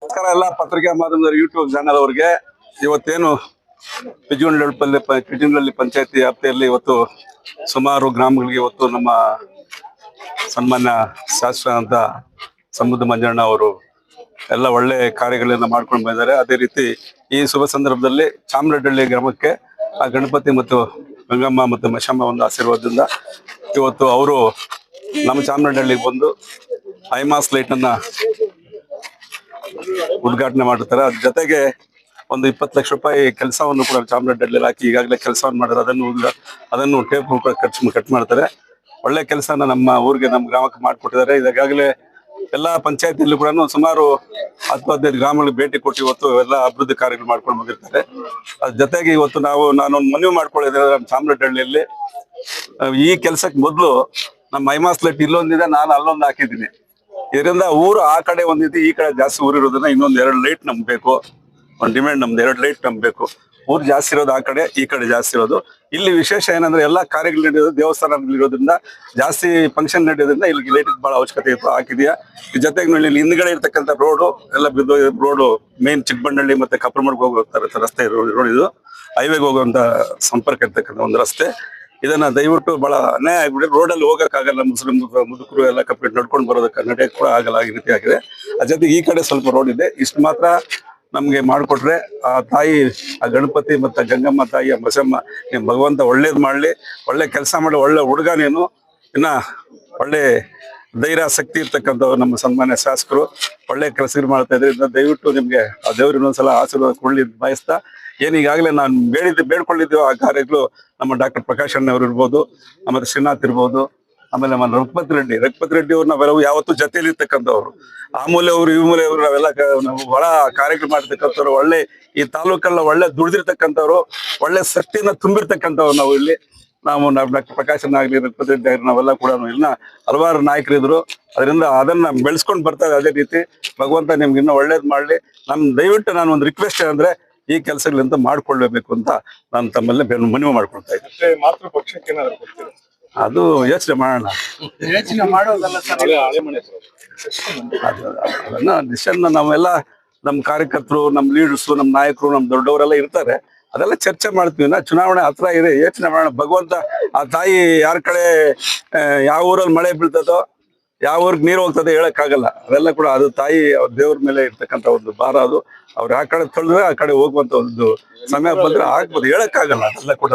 ನಮಸ್ಕಾರ ಎಲ್ಲ ಪತ್ರಿಕಾ ಮಾಧ್ಯಮದ ಯೂಟ್ಯೂಬ್ ಚಾನಲ್ ಅವರಿಗೆ. ಇವತ್ತೇನು ಪಿಜುನಹಳ್ಳಿ ಪಂಚಾಯತಿ ವ್ಯಾಪ್ತಿಯಲ್ಲಿ ಇವತ್ತು ಸುಮಾರು ಗ್ರಾಮಗಳಿಗೆ ಇವತ್ತು ನಮ್ಮ ಸನ್ಮಾನ್ಯ ಶಾಸಕ ಅಂತ ಸಮುದ್ರ ಮಂಜಣ್ಣ ಅವರು ಎಲ್ಲ ಒಳ್ಳೆ ಕಾರ್ಯಗಳನ್ನ ಮಾಡ್ಕೊಂಡು ಬಂದಿದ್ದಾರೆ. ಅದೇ ರೀತಿ ಈ ಶುಭ ಸಂದರ್ಭದಲ್ಲಿ ಚಾಮರಹಳ್ಳಿ ಗ್ರಾಮಕ್ಕೆ ಆ ಗಣಪತಿ ಮತ್ತು ಗಂಗಮ್ಮ ಮತ್ತು ಮಶಮ್ಮ ಒಂದು ಆಶೀರ್ವಾದದಿಂದ ಇವತ್ತು ಅವರು ನಮ್ಮ ಚಾಮರಹಳ್ಳಿಗೆ ಬಂದು ಐಮಾಸ್ ಲೈಟ್ ಅನ್ನ ಉದ್ಘಾಟನೆ ಮಾಡಿರ್ತಾರೆ. ಅದ್ರ ಜೊತೆಗೆ ಒಂದು 20 ಲಕ್ಷ ರೂಪಾಯಿ ಕೆಲಸವನ್ನು ಕೂಡ ಚಾಮರಾಜನಗರದಲ್ಲಿ ಹಾಕಿ ಈಗಾಗಲೇ ಕೆಲಸವನ್ನು ಮಾಡಿದ್ರೆ ಅದನ್ನು ಟೇಪ್ ಕಟ್ ಮಾಡ್ತಾರೆ. ಒಳ್ಳೆ ಕೆಲಸನ ನಮ್ಮ ಊರಿಗೆ ನಮ್ಮ ಗ್ರಾಮಕ್ಕೆ ಮಾಡಿಕೊಟ್ಟಿದ್ದಾರೆ. ಈಗಾಗಲೇ ಎಲ್ಲ ಪಂಚಾಯತಿಯಲ್ಲೂ ಕೂಡ ಸುಮಾರು 10-15 ಗ್ರಾಮಗಳಿಗೆ ಭೇಟಿ ಕೊಟ್ಟು ಇವತ್ತು ಎಲ್ಲ ಅಭಿವೃದ್ಧಿ ಕಾರ್ಯಗಳು ಮಾಡ್ಕೊಂಡು ಬಂದಿರ್ತಾರೆ. ಅದ್ರ ಜೊತೆಗೆ ಇವತ್ತು ನಾನೊಂದು ಮನವಿ ಮಾಡ್ಕೊಂಡಿದ್ದೇನೆ. ನಮ್ಮ ಚಾಮರಾಜನಗರದಲ್ಲಿ ಈ ಕೆಲಸಕ್ಕೆ ಮೊದಲು ನಮ್ಮ ಐಮಾಸ್ ಲೈಟ್ ಇಲ್ಲೊಂದಿದೆ, ನಾನು ಅಲ್ಲೊಂದು ಹಾಕಿದ್ದೀನಿ. ಇದರಿಂದ ಊರು ಆ ಕಡೆ ಒಂದಿದೆ, ಈ ಕಡೆ ಜಾಸ್ತಿ ಊರು ಇರೋದನ್ನ ಇನ್ನೊಂದು 2 ಲೈಟ್ ನಮ್ಗೆ ಬೇಕು. ಒಂದು ಡಿಮ್ಯಾಂಡ್ ನಮ್ದು 2 ಲೈಟ್ ನಮ್ಗೆ ಬೇಕು. ಊರು ಜಾಸ್ತಿ ಇರೋದು ಆ ಕಡೆ, ಈ ಕಡೆ ಜಾಸ್ತಿ ಇರೋದು. ಇಲ್ಲಿ ವಿಶೇಷ ಏನಂದ್ರೆ ಎಲ್ಲಾ ಕಾರ್ಯಗಳು ನಡೆಯೋದು ದೇವಸ್ಥಾನಗಳಿರೋದ್ರಿಂದ, ಜಾಸ್ತಿ ಫಂಕ್ಷನ್ ನಡೆಯೋದ್ರಿಂದ ಇಲ್ಲಿ ಲೈಟ್ ಬಹಳ ಅವಶ್ಯಕತೆ ಇತ್ತು, ಹಾಕಿದೆಯಾ. ಈ ಜೊತೆಗೆ ಇಲ್ಲಿ ಹಿಂದ್ಗಡೆ ಇರ್ತಕ್ಕಂಥ ರೋಡು ಎಲ್ಲ ಬಿದ್ದು, ರೋಡು ಮೇನ್ ಚಿಕ್ಕಬಂಡಳ್ಳಿ ಮತ್ತೆ ಕಪ್ಪರಮಡ್ಗೆ ಹೋಗ್ತಾರೆ ರಸ್ತೆ ರೋಡ್, ಇದು ಹೈವೇಗೆ ಹೋಗುವಂತ ಸಂಪರ್ಕ ಇರ್ತಕ್ಕಂಥ ಒಂದು ರಸ್ತೆ. ಇದನ್ನ ದಯವಿಟ್ಟು ಬಹಳ ಅನ್ಯಾಯ ಆಗ್ಬಿಟ್ಟು ರೋಡಲ್ಲಿ ಹೋಗಕ್ಕಾಗಲ್ಲ. ಮುದುಕರು ಎಲ್ಲ ಕಂಪ್ಲೀಟ್ ನಡ್ಕೊಂಡು ಬರೋದಕ್ಕೆ ನಡೆಯಕ್ಕೆ ಕೂಡ ಆಗಲ್ಲ, ಈ ರೀತಿ ಆಗಿದೆ. ಅದ್ರ ಜೊತೆಗೆ ಈ ಕಡೆ ಸ್ವಲ್ಪ ರೋಡ್ ಇದೆ. ಇಷ್ಟು ಮಾತ್ರ ನಮ್ಗೆ ಮಾಡಿಕೊಟ್ರೆ ಆ ತಾಯಿ, ಆ ಗಣಪತಿ ಮತ್ತು ಗಂಗಮ್ಮ ತಾಯಿ, ಆ ಮಸಮ್ಮ, ನೀನು ಭಗವಂತ ಒಳ್ಳೇದು ಮಾಡಲಿ, ಒಳ್ಳೆ ಕೆಲಸ ಮಾಡಿ, ಒಳ್ಳೆ ಹುಡುಗ ನೀನು, ಇನ್ನ ಒಳ್ಳೆ ಧೈರ್ಯ ಶಕ್ತಿ ಇರ್ತಕ್ಕಂಥವ್ರು ನಮ್ಮ ಸನ್ಮಾನ್ಯ ಶಾಸಕರು ಒಳ್ಳೆ ಕೆಲಸಗಳು ಮಾಡ್ತಾ ಇದ್ರೆ. ದಯವಿಟ್ಟು ನಿಮ್ಗೆ ಆ ದೇವ್ರು ಇನ್ನೊಂದ್ಸಲ ಆಶೀರ್ವಾದ ಕೊಡ್ಲಿ ಬಯಸ್ತಾ, ಏನೀಗಾಗಲೇ ನಾನು ಬೇಡ್ಕೊಂಡಿದ್ದೀವಿ ಆ ಕಾರ್ಯಗಳು ನಮ್ಮ ಡಾಕ್ಟರ್ ಪ್ರಕಾಶ್ ಅಣ್ಣ ಅವರು ಇರ್ಬೋದು, ಆಮೇಲೆ ಶ್ರೀನಾಥ್ ಇರ್ಬೋದು, ಆಮೇಲೆ ನಮ್ಮ ರಘುಪತಿ ರೆಡ್ಡಿ ಅವ್ರು ನಾವೆಲ್ಲವೂ ಯಾವತ್ತೂ ಜೊತೆಯಲ್ಲಿ ಇರ್ತಕ್ಕಂಥವ್ರು. ಆ ಮೂಲೆ ಅವರು ಈ ಮೂಲೆ ಅವರು ನಾವೆಲ್ಲ ನಾವು ಬಹಳ ಕಾರ್ಯಗಳು ಮಾಡ್ತಕ್ಕಂಥವ್ರು. ಒಳ್ಳೆ ಈ ತಾಲೂಕಲ್ಲ ಒಳ್ಳೆ ದುಡಿದಿರ್ತಕ್ಕಂಥವ್ರು, ಒಳ್ಳೆ ಶಕ್ತಿಯನ್ನ ತುಂಬಿರ್ತಕ್ಕಂಥವ್ರು. ನಾವು ಡಾಕ್ಟರ್ ಪ್ರಕಾಶ್ ಅಣ್ಣ ಆಗ್ಲಿ, ರಘುಪತಿ ರೆಡ್ಡಿ ಆಗ್ಲಿ, ನಾವೆಲ್ಲ ಕೂಡ ಇನ್ನ ಹಲವಾರು ನಾಯಕರಿದ್ರು. ಅದರಿಂದ ಅದನ್ನ ಬೆಳೆಸ್ಕೊಂಡು ಬರ್ತಾರೆ. ಅದೇ ರೀತಿ ಭಗವಂತ ನಿಮ್ಗೆ ಇನ್ನೂ ಒಳ್ಳೇದು ಮಾಡ್ಲಿ. ದಯವಿಟ್ಟು ನಾನು ಒಂದು ರಿಕ್ವೆಸ್ಟ್ ಅಂದ್ರೆ ಈ ಕೆಲಸಗಳಿಂದ ಮಾಡ್ಕೊಳ್ಬೇಕು ಅಂತ ನಾನು ತಮ್ಮಲ್ಲೇ ಮನವಿ ಮಾಡ್ಕೊಳ್ತಾ ಇದ್ದೀನಿ. ಮಾತೃ ಪಕ್ಷಕ್ಕೆ ಅದು ಯೋಚನೆ ಮಾಡೋಣ. ಅದನ್ನ ಡಿಸಿಷನ್ ನಾವೆಲ್ಲ ನಮ್ಮ ಕಾರ್ಯಕರ್ತರು, ನಮ್ಮ ಲೀಡರ್ಸು, ನಮ್ಮ ನಾಯಕರು, ನಮ್ಮ ದೊಡ್ಡವರೆಲ್ಲ ಇರ್ತಾರೆ. ಅದೆಲ್ಲ ಚರ್ಚೆ ಮಾಡ್ತೀವಿ. ಚುನಾವಣೆ ಹತ್ರ ಇದೆ, ಯೋಚನೆ ಮಾಡೋಣ. ಭಗವಂತ ಆ ತಾಯಿ ಯಾರ ಕಡೆ ಯಾವ ಊರಲ್ಲಿ ಮಳೆ ಬೀಳ್ತದೋ, ಯಾವ ಊರಿಗೆ ನೀರು ಹೋಗ್ತದೆ ಹೇಳಕ್ಕಾಗಲ್ಲ. ಅದೆಲ್ಲ ಕೂಡ ಅದು ತಾಯಿ ದೇವ್ರ ಮೇಲೆ ಇರ್ತಕ್ಕಂಥ ಒಂದು ಭಾರ. ಅದು ಅವ್ರು ಆ ಕಡೆ ತೊಳೆದ್ರೆ ಆ ಕಡೆ ಹೋಗುವಂತ ಒಂದು ಸಮಯ ಬಂದ್ರೆ ಆಗ್ಬೋದು, ಹೇಳಕ್ಕಾಗಲ್ಲ. ಅದೆಲ್ಲ ಕೂಡ